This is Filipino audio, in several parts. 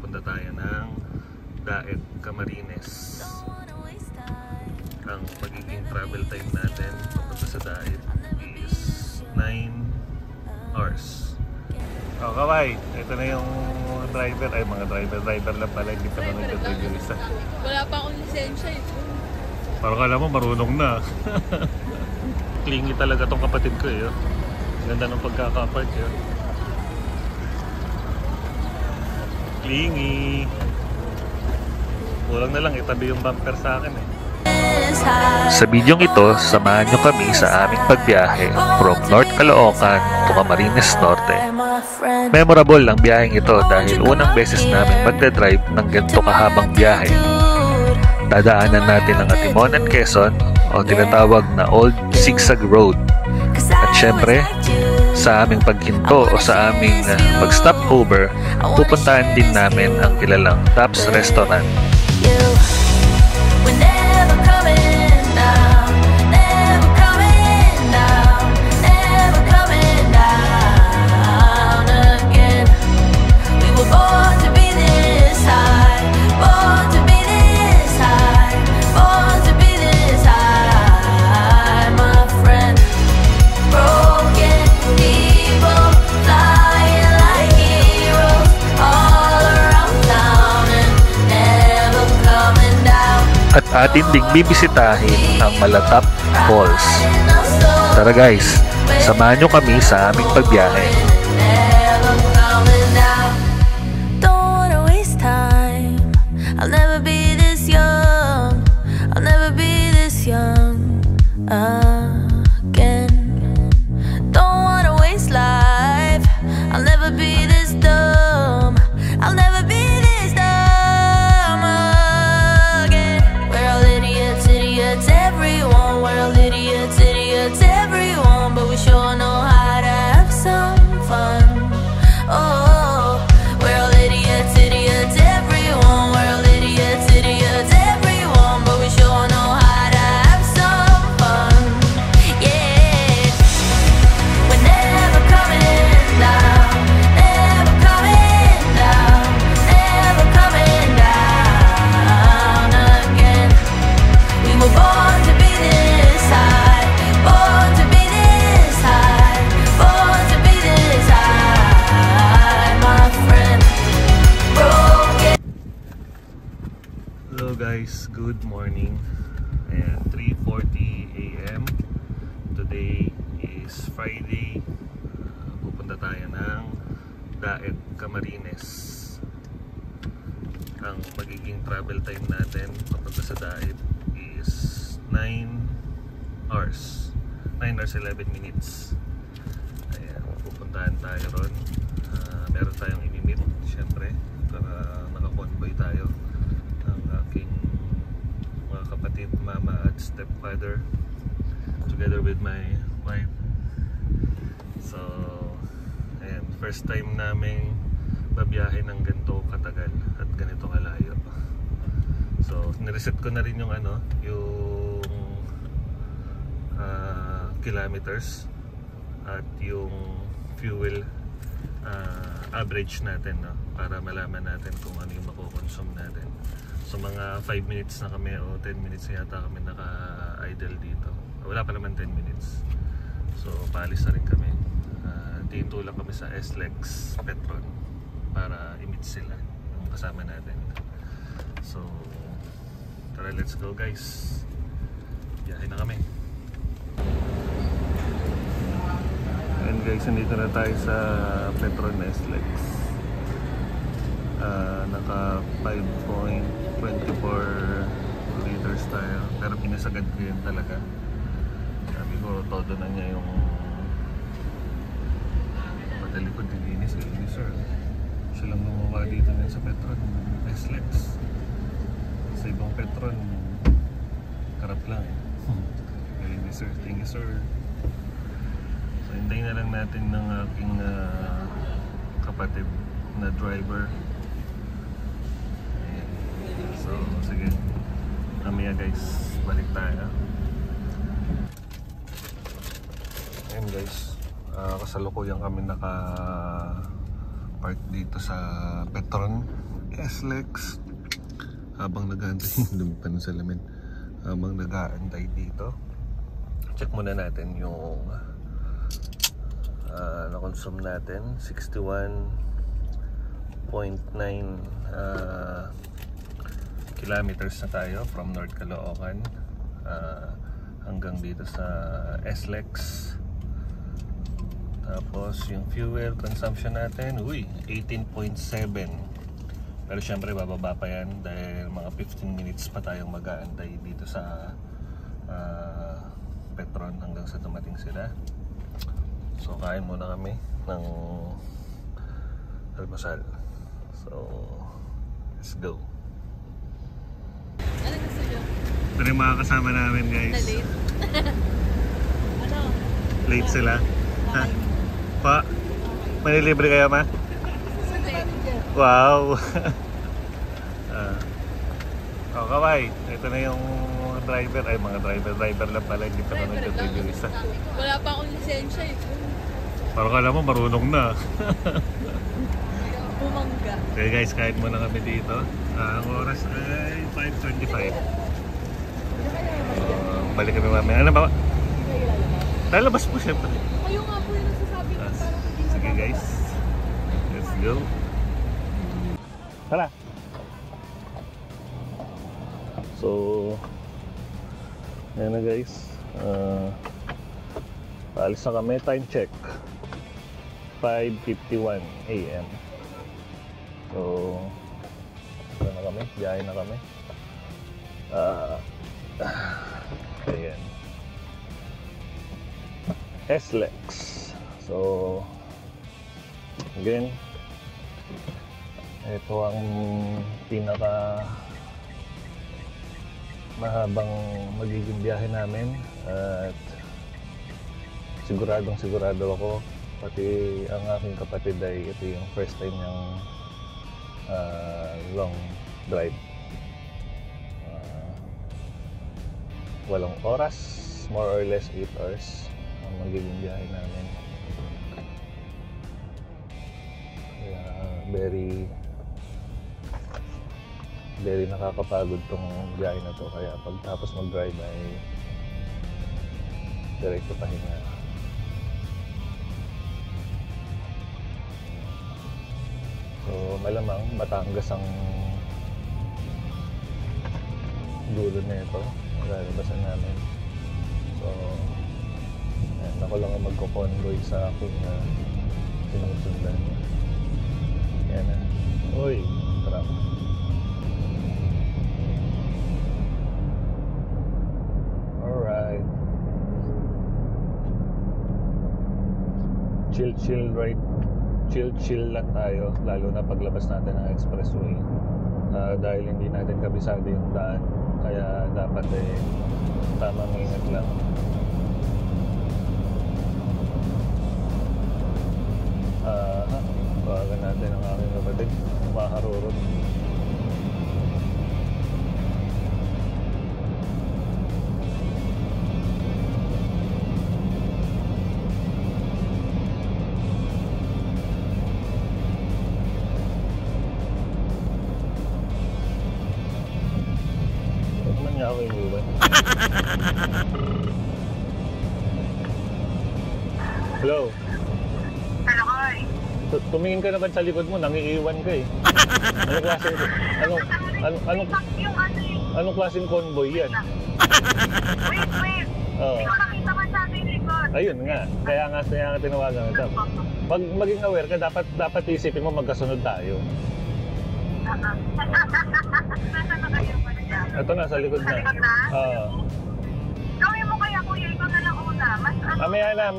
pupunta tayo ng Daet, Camarines. Ang magiging travel time natin papunta sa Daet is 9 hours. Oh, kaway, ito na yung driver. Ay, mga driver lang pala. Hindi pa na nag-drive yung isa. Wala pa akong lisensya eh. Parang kala mo marunong na. Clingy talaga tong kapatid ko eh. Ganda ng pagkakapark yun. Clingy. Kulang na lang itabi yung bumper sa akin eh. Sa bidyong ito, samahan nyo kami sa aming pagbiyahe from North Caloocan to Camarines Norte. Memorable ang biyaheng ito dahil unang beses namin magdadrive ng ganito kahabang biyahe. Dadaanan natin ang Atimonan, Quezon o tinatawag na Old Zigzag Road. At syempre, sa aming paghinto o sa aming pag-stop over, pupuntahan din namin ang kilalang Taps Restaurant. At atin ding bibisitahin ang Malatap Falls. Tara guys, samahan nyo kami sa aming pagbiyahe. Don't wanna waste time. I'll never be this young. I'll never be this young again. Don't wanna waste life. I'll never be this dumb. I'll never be this dumb again. We're all idiots, idiots, everyone. We're all idiots, idiots, everyone. But we sure know how to have some fun. Oh, we're all idiots, idiots, everyone. We're all idiots, idiots, everyone. But we sure know how to have some fun. Yeah, we're never coming down, never coming down, never coming down again. We were born to be this high, born to be this high, born to be this high, my friend. Broken. Hello guys, good morning. Ayan, 3:40 AM. Today is Friday. Pupunta tayo ng Daet, Camarines. Ang magiging travel time natin papunta sa Daet is 9 hours. 9 hours 11 minutes. Ayan, pupuntahan tayo ron. Meron tayong imimit, syempre, para naka-convoy tayo. Ang aking mga kapatid, mama at stepfather, together with my wife. So, ayan, first time namin babiyahe ng ganito katagal at ganito kalayo. So, nireset ko na rin yung yung kilometers at yung fuel average natin, no? Para malaman natin kung ano yung makukonsume natin. So mga 5 minutes na kami o 10 minutes na yata kami naka-idle dito. Wala pa naman 10 minutes. So paalis na rin kami. Tinto lang kami sa SLEX Petron para i-meet sila yung kasama natin. So tara, let's go guys. Biyahe na kami. And guys, nandito na tayo sa Petron SLEX. Naka 5.24 liters tayo, pero pinasagad ko yun talaga. Sabi ko, todo na niya yung patalikod, dilinis sir. Siya lang gumawa dito na sa Petron SLEX. Sa ibang Petron, karap lang eh. Thank you sir. So hintayin na lang natin ng aking kapatid na driver. Ayan. So sige, mamaya guys, balik tayo. Ayan guys, kasalukuyan kami naka park dito sa Petron. SLEX. Habang nag-aantay, lumipan ng salamin. Habang nag-aantay dito, check muna natin yung na-consume natin. 61.9 kilometers na tayo from North Caloocan hanggang dito sa SLEX. Tapos yung fuel consumption natin, 18.7. Pero syempre bababa pa yan dahil mga 15 minutes pa tayong mag-aantay dito sa Petron hanggang sa dumating sila. So kain muna kami ng almusal. So let's go. Ano gusto nyo? Ito na yung mga kasama namin, guys. Na late? Ano? Late sila. Ha? Pa? Manilibre kaya, ma? Wow! Oh, kaway. Ito na yung driver. Ay, mga driver lang pala. Hindi pa na nag-review isa. Wala pa akong lisensya eh. Parang alam mo, marunong na. Bumangga. Okay guys, kahit muna kami dito. Ang oras ay 5:25. Balik kami mamaya. Ano ba? Lalabas po syempre. Kayo nga po yung nasasabi ko para hindi na. Sige guys, let's go. Tara. So, yan na guys. Paalis na kami. Time check 5:51 AM. So, ito na kami. Biyahe na kami. Ayan. SLEX. So, again, ito ang pinaka mahabang magiging biyahe namin at sigurado ako, pati ang aking kapatid ay ito yung first time niyang long drive. 8 oras, more or less 8 hours ang magiging biyahe namin. Kaya very nakakapagod tong biyahe na to, kaya pagtapos mag-drive ay diretso pahinga. So malamang Batangas ang dulo na ito, lalabasan namin. So ayan, ako lang ang magko-convoy sa aking sinusundan. Yan na. Uy, trap. Alright. Chill lang tayo, lalo na paglabas natin ng expressway. Dahil hindi natin kabisado yung daan, kaya dapat tamang ingat lang. Bawagan natin ang aking kapatid, maharurot. Niya ako iniwan. Hello? Hello, Koy. Tumingin ka naman sa likod mo, nangiiwan ka eh. Anong klaseng anong klaseng convoy yan? Wait. Oo. Hindi ko nakita man sa ating record. Ayun nga, kaya nga tinawagan kita. Pag maging aware ka, dapat isipin mo magkasunod tayo. Nasaan na kayo pa dyan? Ito na, sa likod na. Sa likod na? Oo. Gawin mo kaya, kuya, ikaw na lang una. Mas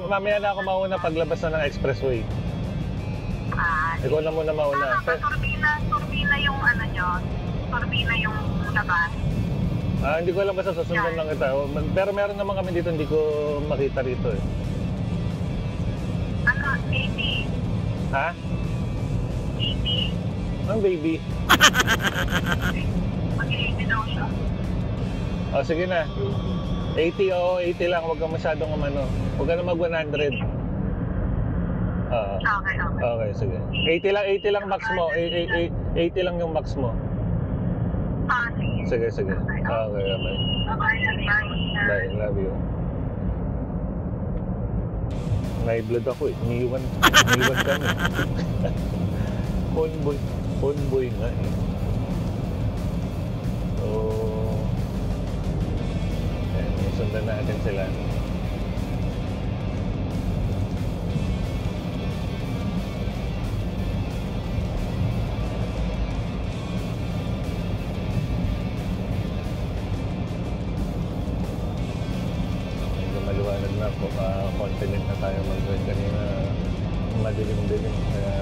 Mamaya na ako mauna paglabas na ng expressway. Ikaw na muna mauna. Turbina yung ano nyo. Turbina yung labas. Hindi ko alam, basta susundan lang kita. Pero meron naman kami dito, hindi ko makita rito eh. Ano? 80. Ha? 80. Ang baby? Mag-80 daw siya. O sige na. 80, oo, 80 lang. Huwag kang masyadong umano. Huwag ka na mag 100. Okay. Okay, sige. 80 lang max mo. 80 lang yung max mo. Sige. Sige. Okay, okay. Bye, love you. Nai-blood ako eh. Iniwan kami. Convoy nga eh. So, ayan, sundan natin sila. Maliwanag na po, confident na tayo mag-drive kanina. Madilim-dilim, kaya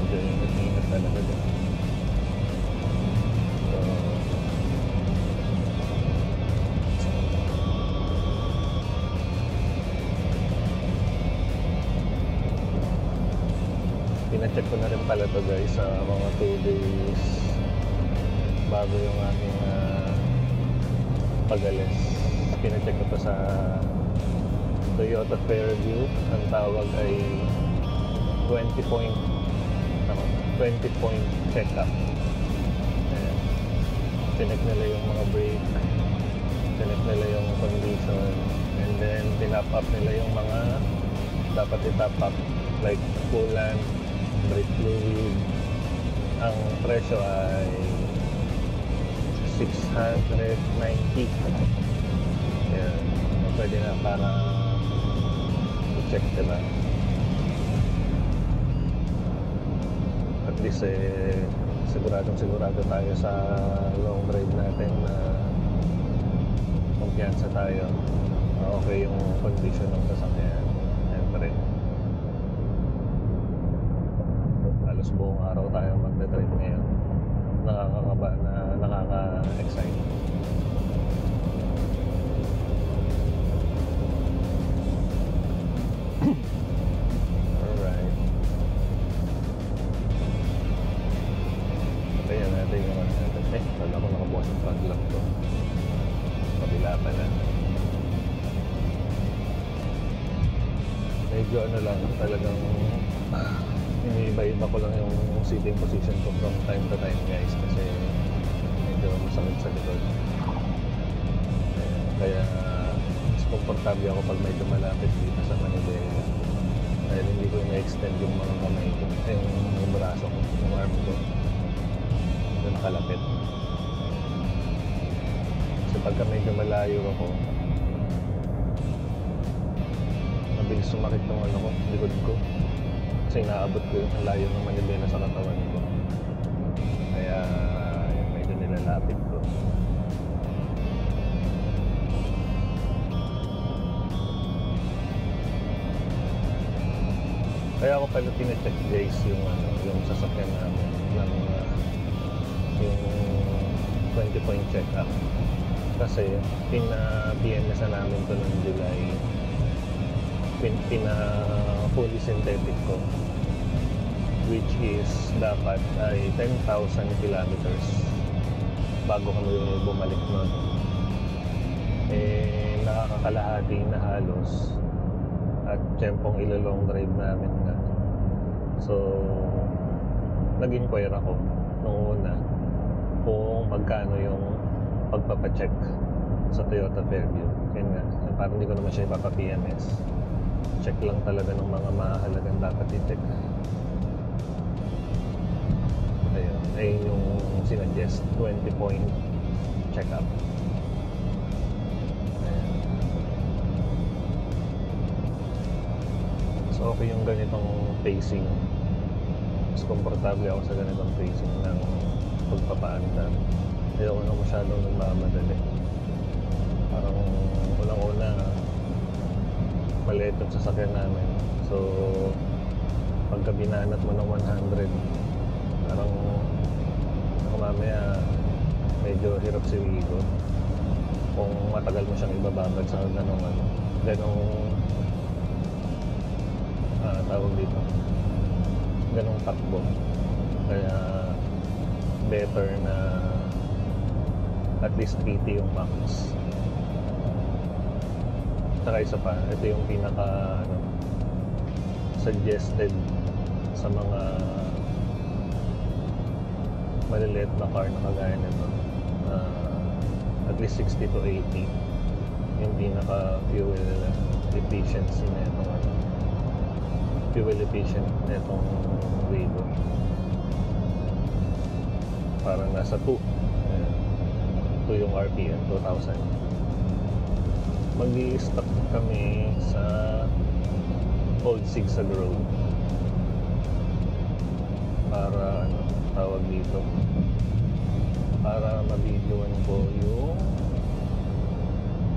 medyo ingat talaga din. So, pina-check ko na rin pala to guys sa mga 2 days bago yung aking pag-alis. Pina-check ko to sa Toyota Fairview. Ang tawag ay 20 point check-up. Chinek nila yung mga brake, chinek nila yung condition, and then tinap up nila yung mga dapat itap up like coolant, brake fluid. Ang presyo ay 690. Yan, pwede na para i-check diba. At least sigurado tayo sa long drive natin na kumpiyansa tayo, okay yung condition ng sasakyan. Siyempre halos buong araw tayo magdadrive ngayon. Nakakakaba na nakaka-excite. Alright. Kaya natin yung wala ko nakabukas ng fog lamp ko. Kabila pala. Medyo ano lang, talagang iniiba-iba ko lang yung sitting position ko from time to time guys, kasi medyo masakit sa likod. Kaya mas komportable ako pag medyo malapit dito sa Manila, dahil hindi ko na-extend yung mga kamay ko, yung braso ko, yung arm ko, yung nakalapit. Kasi pagka medyo malayo ako, mabilis sumakit yung ano ko, likod ko. Kasi inaabot ko yung layo ng manibela sa katawan ko. Kaya yung medyo nilalapit ko. Kaya ako pala pina-check guys yung sasakyan namin ng yung 20 point check-up. Kasi pina-PNS na namin to ng July. Pina-fully synthetic ko, which is dapat ay 10,000 kilometers bago kami bumalik nun. Nakakakalahati na halos, at tiyempong ilo-long drive namin nga. So nag-inquire ako nung una kung magkano yung pagpapacheck sa Toyota Fairview. Kaya nga, parang hindi ko naman siya ipapa-PNS. Check lang talaga ng mga mahalagang dapat i-check. Ayun yung sinuggest, 20 point check-up. So okay yung ganitong pacing. Mas komportable ako sa ganitong pacing ng pagpapaandar. Ayoko na masyadong nagmamadali. Parang unang-una maliit yung sasakyan namin. So pagka binanat mo ng 100, parang mamaya medyo hirap si Wigo kung matagal mo siyang ibabagad sa ganong tawag dito, ganong takbo. Kaya better na at least 80 yung max. Saka isa pa, ito yung pinaka suggested sa mga maliliit na car na kagaya nito, at least 60 to 80 yung pinaka fuel efficiency na itong fuel efficient na itong Wigo. Parang nasa 2 yung RPM, 2,000. Mag-i-stop kami sa Old Sigsag Road para tawag dito, para mabidyoan ko yung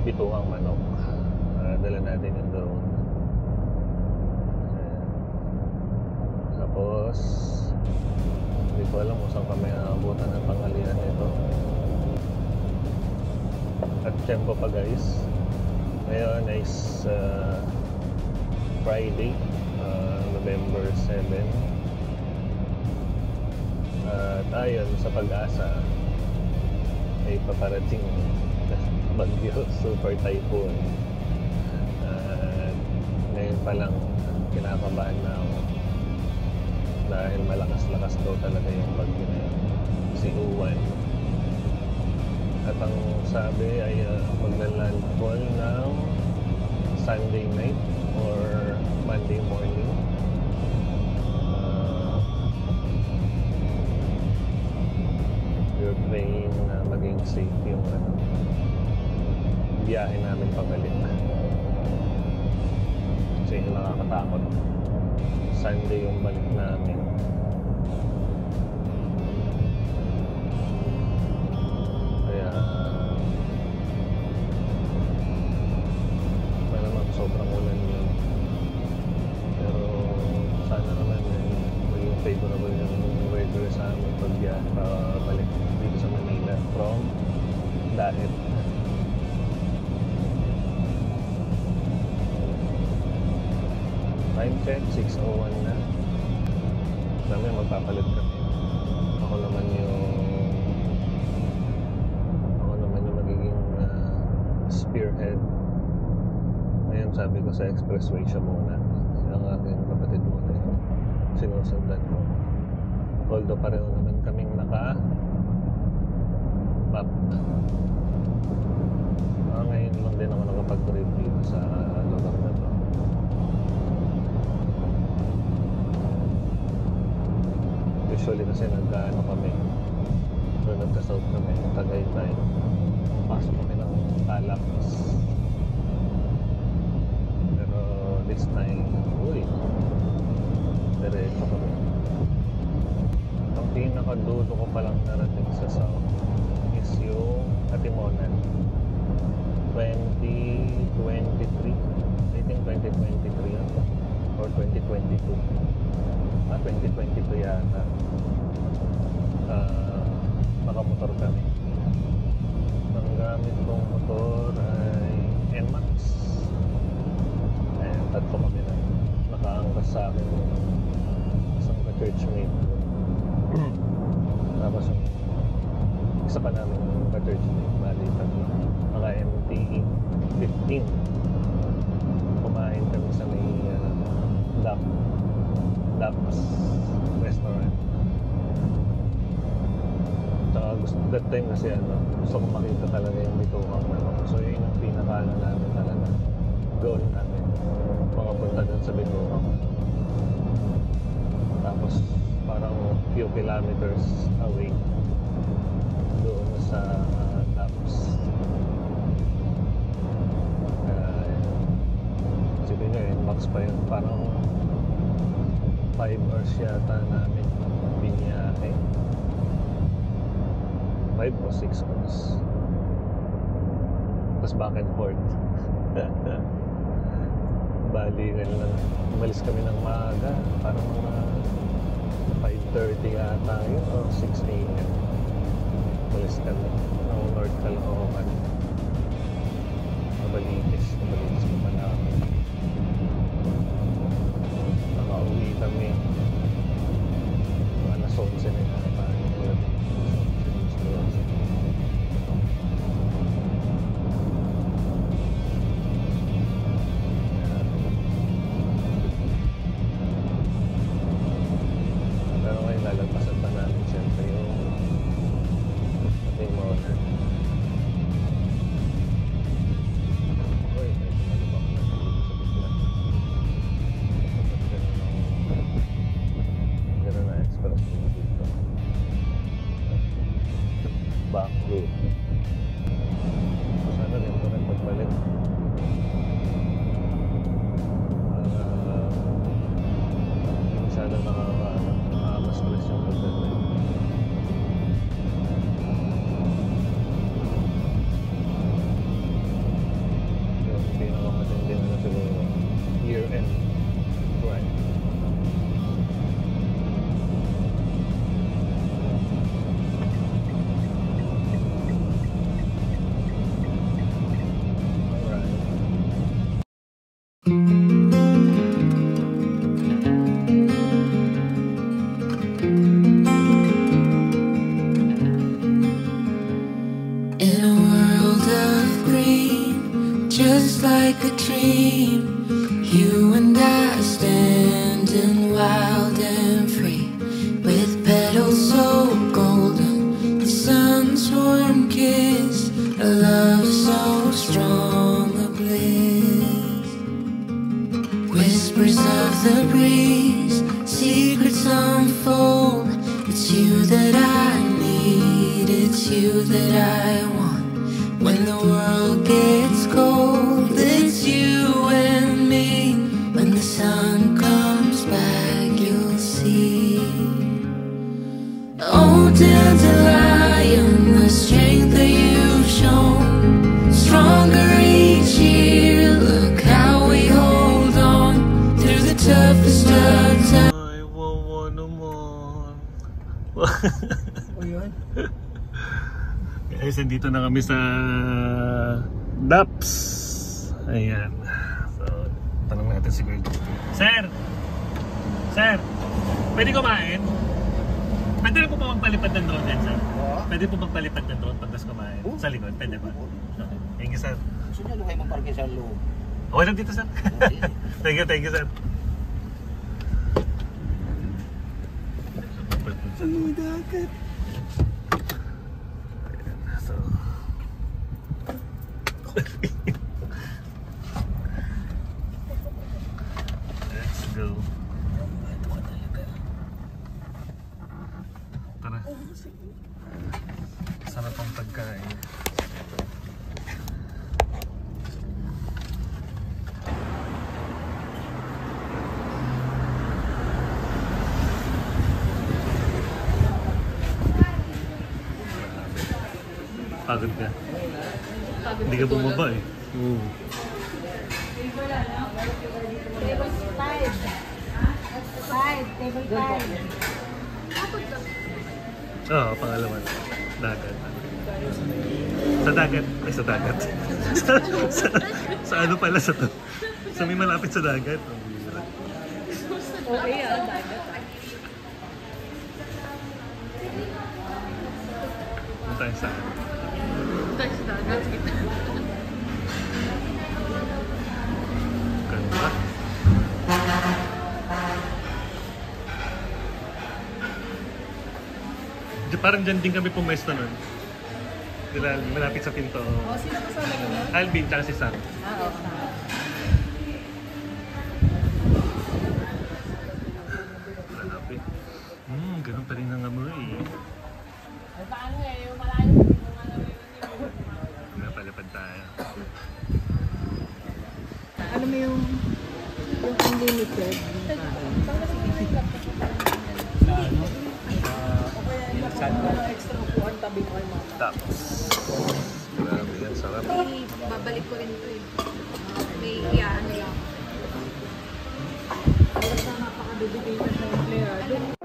bituang manok. Dala natin yung drone. Tapos hindi ko alam kung saan kami nakabutan ng panghalian nito. At tempo pa guys, ngayon is Friday, November 7. At ayon sa pag-asa ay paparating bagyo, super typhoon. Ngayon pa lang kinakabahan na ako dahil malakas-lakas daw talaga yung bagyo na yun, si Uwan. At ang sabi ay magla-landfall ng Sunday night or Monday morning. We're praying na maging safe yung biyahe namin pabalik. Kasi yung nakakatakot, Sunday yung balik namin. Kaya malamang sobrang ulan yun. Pero sana naman maging favorable yung weather sa amin pagbiyahe pabalik dito sa Manila from Daet. Time check, 6:01 na. Namin magpapalit kami. Ako naman yung magiging spearhead. Ngayon sabi ko sa expressway siya muna. Ang aking kapatid muna yung sinusundan ko. Although pareho naman kaming naka-map. Ngayon lang din ako nakapag-trip dito sa lugar na to. Usually kasi nagkaano kami, so nagka-south kami, Tagaytay, pasok kami ng Talaps. Pero this time, diretso kami. Ang pinakadulo ko palang narating sa south is yung Atimonan 2023, I think 2023 yan or 2022. 2022 yata. Nakamotor kami. Ang gamit kong motor ay NMAX. Ayan, tatlo kami na nakaangkas sa akin isang ka-churchmate. Tapos yung isa pa namin yung ka-churchmate, bali tatlo. Naka-MTE 15. Kumain kami sa may Daps restaurant. Tsaka that time kasi gusto kong makita talaga yung bituang manok. So yun ang pinakaano namin talaga, goal namin, makapunta dun sa bituang. Tapos parang few kilometers away doon sa Daps. Sige nyo yun, max pa yun, parang 5 hours yata namin biniyahe. 5 o 6 hours. Tapos back and forth. Bali lang, umalis kami ng maaga, parang mga 5:30 yata yun o 6 AM. Umalis kami ng North Caloocan. Mabalitis ko pa namin. Nakauwi kami alas 11 na yun. Pero ngayon lalagpasan pa namin siyempre yung back road. Sana rin ito rin magbalik. Hindi masyadong nakakamas-stress yung pagdadrive. Yung pinakamatindi na siguro year-end drive. In a world of green, just like a dream, you and I standing wild and free, with petals so golden, the sun's warm kiss, a love so strong, a bliss. Whispers of the breeze, secrets unfold. It's you that I need, it's you that I want. When the world gets cold, it's you and me. When the sun comes back, you'll see. Oh, dandelion, the strength that you've shown, stronger each year. Look how we hold on through the toughest of times. Ay, wawa naman. O yun? Guys, nandito na kami sa DAPS. Ayan. So, tanong natin si Bird. Sir! Sir! Pwede kumain? Pwede na po ba magpalipad ng drone din, sir? Pwede po magpalipad ng drone pagkas kumain? Sa likod, pwede ba? Okay. Thank you, sir. Gusto nyo kayo magparke sa loob? Okay lang dito, sir. Thank you, sir. Ano dagat? So, let's go. Tara. Sarap ang pagkain. Pagod ka? Hindi ka bumaba eh. Oo. Oo, pangalaman. Dagat. Sa dagat. Ay, sa dagat. sa ano pala sa to? Sa may malapit sa dagat. Okay dagat. Punta tayo sa ano? Tayo sa dagat. Ganda. Parang dyan din kami pumesto nun. Dila, malapit sa pinto. Sino kasama mo? Alvin, tsaka si Sam. Okay. Malapit. Ganun pa rin ang amoy. Paano yung malayo? Napalapad tayo. Ano mo yung unlimited? Extra upuan tabi ko kay mama. Tapos. Grabe yan, sarap. Babalik ko rin ito eh. May iyaan lang. Basta napaka-dedicated na yung player.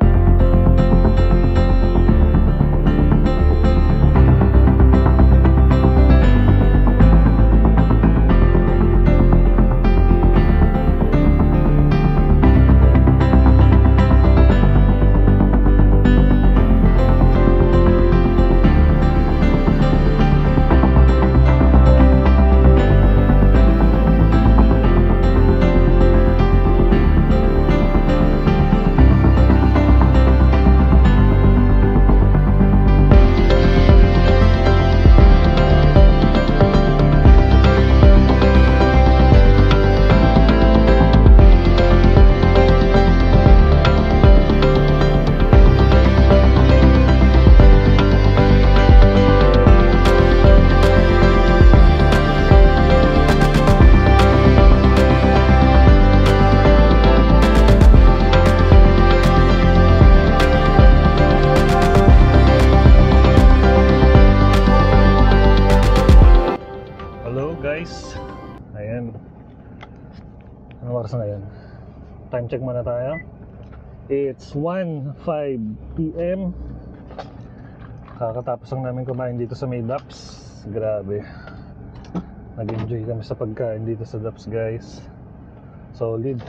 time check muna tayo. It's 1:05 PM. Kakatapos lang namin kumain dito sa may Daps. Grabe, nag-enjoy kami sa pagkain dito sa Daps, guys. Solid.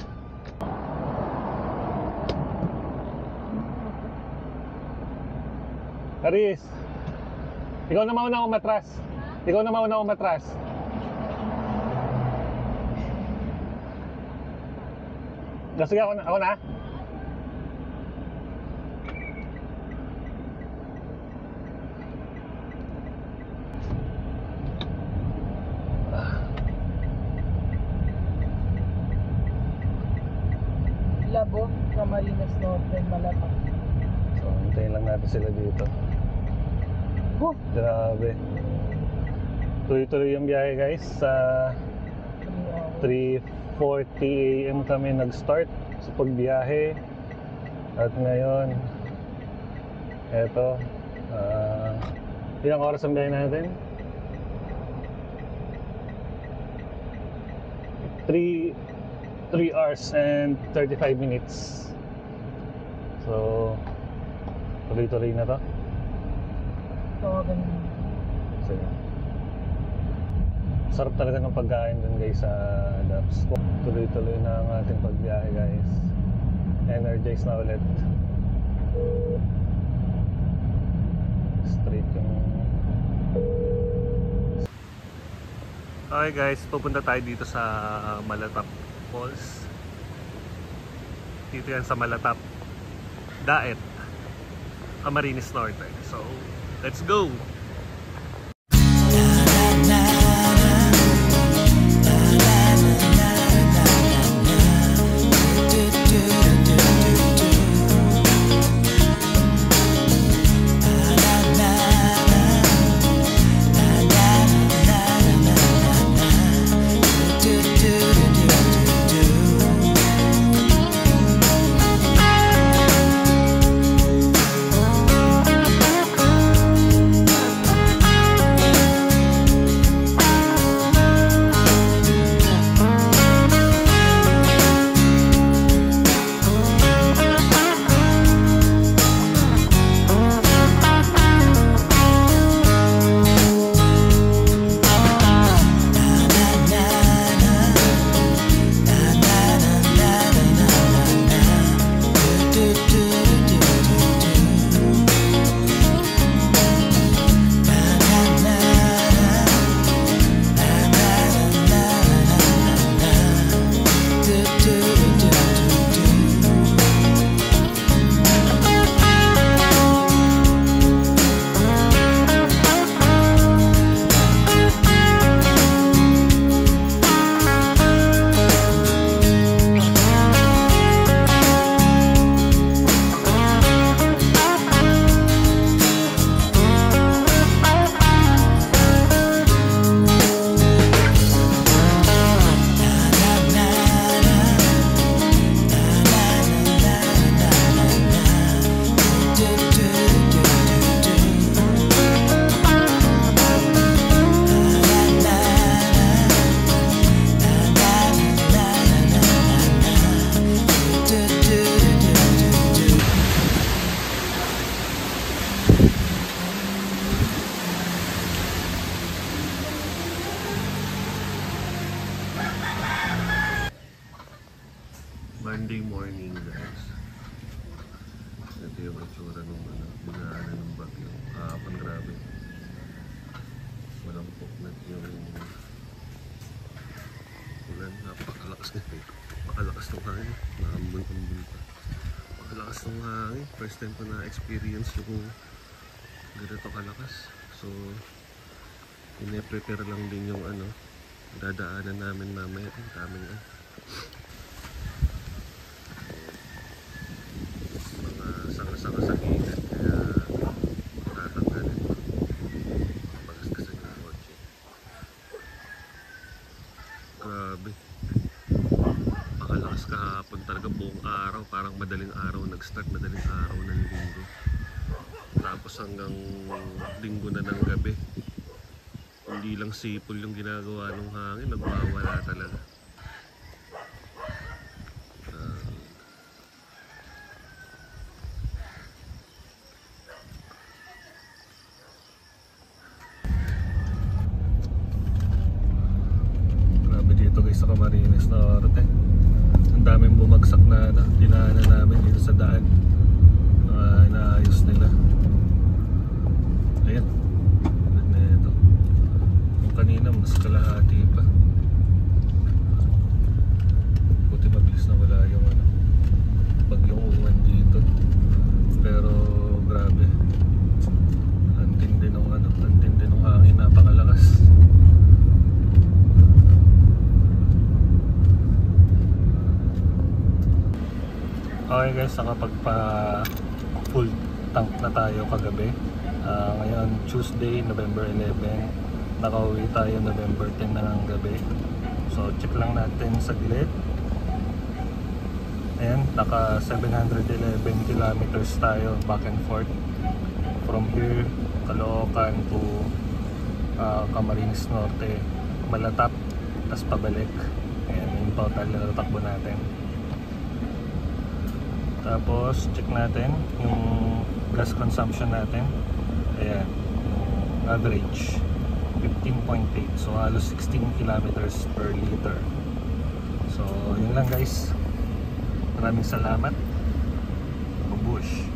Aris, ikaw na mauna umatras. Ikaw na mauna umatras. Sige, ako na. Labo, Camarines Norte, Malapa. So, hintayin lang natin sila dito. Grabe. Tuloy-tuloy yung biyahe, guys. Sa 3:40 AM kami nag-start sa pagbiyahe. At ngayon, eto, ilang oras ang biyahe natin? 3 hours and 35 minutes. So, tuloy-tuloy na to. Sige. Sarap talaga ng pagkain dun, guys, sa Daps. Tuloy-tuloy na ang ating pagbiyahe, guys. Energize na ulit. Straight yung... Okay, guys, pupunta tayo dito sa Malatap Falls. Dito yan sa Malatap Daet, Camarines Norte. So, let's go! Monday morning, guys. Ito yung itsura ng binaanan ng bagyo. Kahapon, grabe. Walang puknat yung ulan. Napakalakas nito. Napakalakas ng hangin. Mahambol-hambol pa. Napakalakas ng hangin. First time ko na-experience yung ganito kalakas. So, ine-prepare lang din yung dadaanan namin mamaya. Ang daming sanga-sanga sa gilid, kaya tatanggalin ko. Pagasgasan yung kotse. Grabe. Pakalakas kahapon talaga, buong araw. Parang madaling araw nag-start, madaling araw ng linggo. Tapos hanggang linggo na ng gabi. Hindi lang sipol yung ginagawa ng hangin, nagwawala talaga. sa Camarines Norte. Ang daming bumagsak na dinaanan namin dito sa daan. Inaayos nila. Ayan. Tulad na ito. Yung kanina mas kalahati pa. Buti mabilis na wala yung bagyong uwan dito. Pero grabe. Antindi ng hangin, napakalakas. Okay guys, nakapagpa full tank na tayo kagabi. Ngayon Tuesday, November 11. Nakauwi tayo November 10 na ng gabi. So check lang natin saglit. Ayan, naka 711 kilometers tayo back and forth from here, Caloocan to Camarines Norte, Malatap, tas pabalik. Ayan, yung total na tatakbo natin. Tapos check natin yung gas consumption natin. Ayan, yung average 15.8, so halos 16 kilometers per liter. So yun lang guys, maraming salamat. Bubush.